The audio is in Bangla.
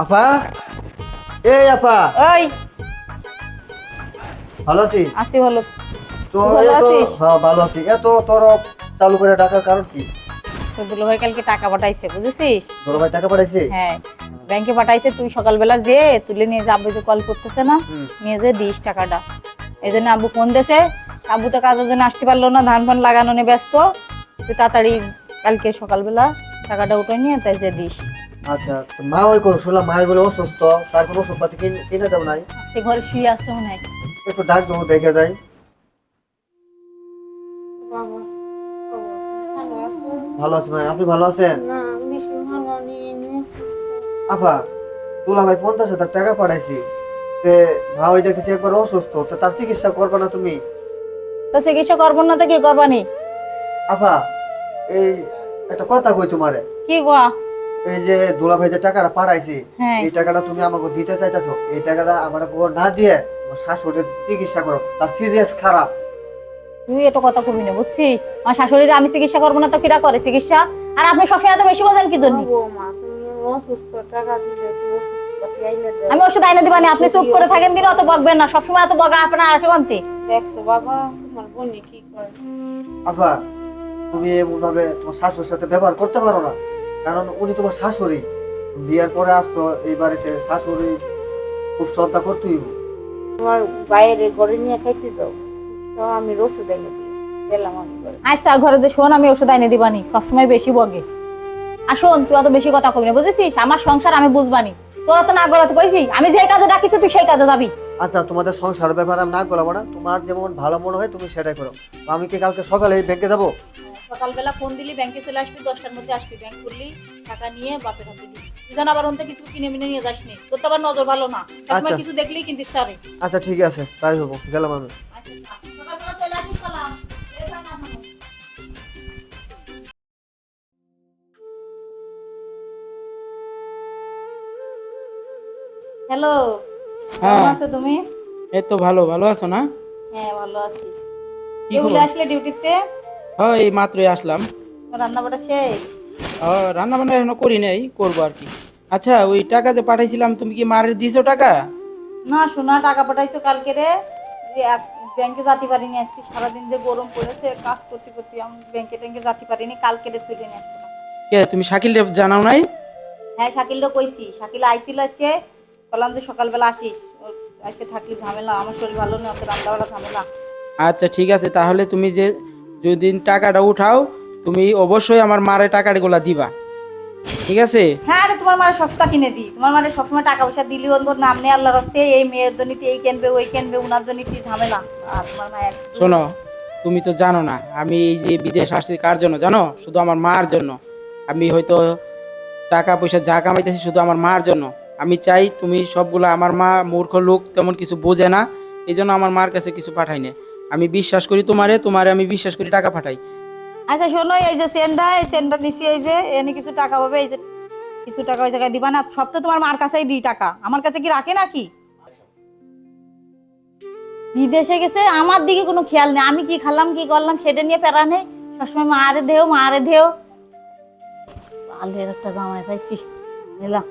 আপা, এই আপা, ওই ভালো আছিস? আসি ভালো। তো তুই ভালো এত আছিস? হ্যাঁ ভালো আছি। এত তোর চালু করে ডাকার কারণ কি? তোর দুলাভাই কালকে টাকা পাঠাইছে বুঝেছিস? বড় ভাই টাকা পাঠাইছে? হ্যাঁ, ব্যাংকে পাঠাইছে। তুই সকালবেলা যে তুলে নিয়ে যা, আব্বু যে কল করতেছে না, নিয়ে যে দিস টাকাটা। এই জন্য আব্বু ফোন দিয়েছে। আব্বু তো কাজের জন্য আসতে পারলো না, ধান ফান লাগানো নিয়ে ব্যস্ত। তুই তাড়াতাড়ি কালকে সকালবেলা টাকাটা উঠে নিয়ে তাই যে দিস। আচ্ছা, তো মা ওই শুনলাম মা বলে অসুস্থ, তার কোনো ওষুধ পাতি কিনে দেব নাই? সে ঘরে শুয়ে আছে মনে হয়। একটু ডাক দেবো, দেখে যাই। বাবা, বাবা, ভালো আছো? ভালো আছি ভাই, আপনি ভালো আছেন? না, বেশি ভালো নেই, আমি অসুস্থ। আপা, দুলা ভাই 50,000 টাকা পাঠাইছি। তে মা ওই দেখতেছি একবার অসুস্থ, তো তার চিকিৎসা করবে না তুমি? তো চিকিৎসা করবো না তো কি করবানি? আপা, এই একটা কথা কই তোমারে। কি গো? এই যে দুলা ভাই যে টাকাটা পাঠাইছি, হ্যাঁ, এই টাকাটা তুমি আমাকে দিতে চাইতেছো, এই টাকাটা আমার না দিয়ে আমার শাশুড়ির চিকিৎসা করো, তার সিরিয়াস খারাপ। তুই এটা কথা কবি না বুঝছিস? আমার শাশুড়ির আমি চিকিৎসা করবো না তো কিরা করে চিকিৎসা? আর আপনি সবসময় এত বেশি বোঝেন কি জন্য? বৌমা, তুমি অসুস্থ, টাকা দিলে একটু ওষুধপাতি আইনে দাও। আমি ওষুধ আইনে দিবানি, আপনি চুপ করে থাকেন দিন, অত বকবেন না। সবসময় এত বকা আপনার আসে বলতে। দেখছো বাবা, তোমার বোনে কি করে? আফা, তুমি এমন ভাবে তোমার শাশুড়ির সাথে ব্যবহার করতে পারো না, কারণ উনি তোমার শাশুড়ি। বিয়ের পরে আসছো এই বাড়িতে, শাশুড়ি খুব শ্রদ্ধা করতেই হবে। তোমার বাইরে ঘরে নিয়ে খাইতে দাও, তো আমি ওষুধ এনে দিই, গেলাম আমি ঘরে। আচ্ছা ঘরে যে শোন, আমি ওষুধ আইনে দিবানি, সবসময় বেশি বকে। আর শোন, তুই অত বেশি কথা কবি না বুঝেছিস? আমার সংসার আমি বুঝবানি। তোরা তো না গলাতে কইছি, আমি যে কাজে ডাকিছি তুই সেই কাজে যাবি। আচ্ছা, তোমাদের সংসার ব্যাপারে আমি না গলাবো না, তোমার যেমন ভালো মনে হয় তুমি সেটাই করো। তো আমি কি কালকে সকালে ব্যাংকে যাবো? সকালবেলা ফোন দিলি, ব্যাংকে চলে আসবি, 10টার মধ্যে আসবি। ব্যাংক খুললি, টাকা নিয়ে বাপের হাতে দিবি। তুই যেন আবার অন্তে কিছু কিনে মিনে নিয়ে যাস নি, তোর তো আবার নজর ভালো না। সবসময় আচ্ছা। কিছু দেখলেই কিন্তু ইচ্ছা রে। আচ্ছা ঠিক আছে, তাই হবো, গেলাম আমি। সকালবেলা চলে আসবি, সালাম। হ্যালো, হ্যাঁ। কেমন আছো তুমি? এই তো ভালো। ভালো আছো না? হ্যাঁ ভালো আছি। কি কেউ খবর? আসলে ডিউটিতে? হ্যাঁ, এই মাত্রই আসলাম। রান্না বান্না শেষ? রান্না বান্না এখনো করি নাই, করবো আর কি। আচ্ছা, ওই টাকা যে পাঠাইছিলাম, তুমি কি মারের দিছো টাকা? না শোনা, টাকা পাঠাইছো কালকে রে। ব্যাংকে যেতে পারিনি আজকে, সারাদিন যে গরম পড়েছে, কাজ করতে করতে আমি ব্যাংকে ট্যাংকে যেতে পারিনি। কালকে রে তুলে নিয়ে আসবো টাকা। কে, তুমি শাকিল রে জানাও নাই? হ্যাঁ শাকিলও কইছি, শাকিল আইছিল আজকে। বললাম যে সকালবেলা আসিস, ওর এসে থাকলি ঝামেলা, আমার শরীর ভালো নেই, অত রান্নাবাড়া ঝামেলা। আচ্ছা ঠিক আছে, তাহলে তুমি যে যদি টাকাটা উঠাও, তুমি অবশ্যই আমার মারে টাকাগুলা দিবা, ঠিক আছে? হ্যাঁ রে, তোমার মারে সস্তা কিনে দিই। তোমার মারে সবসময় টাকা পয়সা দিলি ওর নাম নেই আল্লাহর হস্তে, এই মেয়ের জনিতে এই কিনবে ওই কিনবে, উনার জনিতে ঝামেলা। আর তোমার মায়ের শোনো, তুমি তো জানো না আমি এই যে বিদেশ আসছি কার জন্য জানো? শুধু আমার মার জন্য। আমি হয়তো টাকা পয়সা যা কামাইতেছি শুধু আমার মার জন্য। আমি চাই তুমি সবগুলো, আমার মা মূর্খ লোক, তেমন কিছু বোঝে না, এই জন্য আমার মার কাছে কিছু পাঠাই না। আমি বিশ্বাস করি তোমারে, তোমারে আমি বিশ্বাস করি টাকা পাঠাই। আচ্ছা শোনো, এই যে চেনটা, এই চেনটা নিছি, এই যে এনে কিছু টাকা পাবে, এই যে কিছু টাকা ওই জায়গায় দিবা না। সব তো তোমার মার কাছেই দিই টাকা, আমার কাছে কি রাখে নাকি? বিদেশে গেছে, আমার দিকে কোনো খেয়াল নেই, আমি কি খালাম কি করলাম সেটা নিয়ে প্যারা নেই। সবসময় মারে দেও মারে দেও। আলের একটা জামাই পাইছি, নিলাম।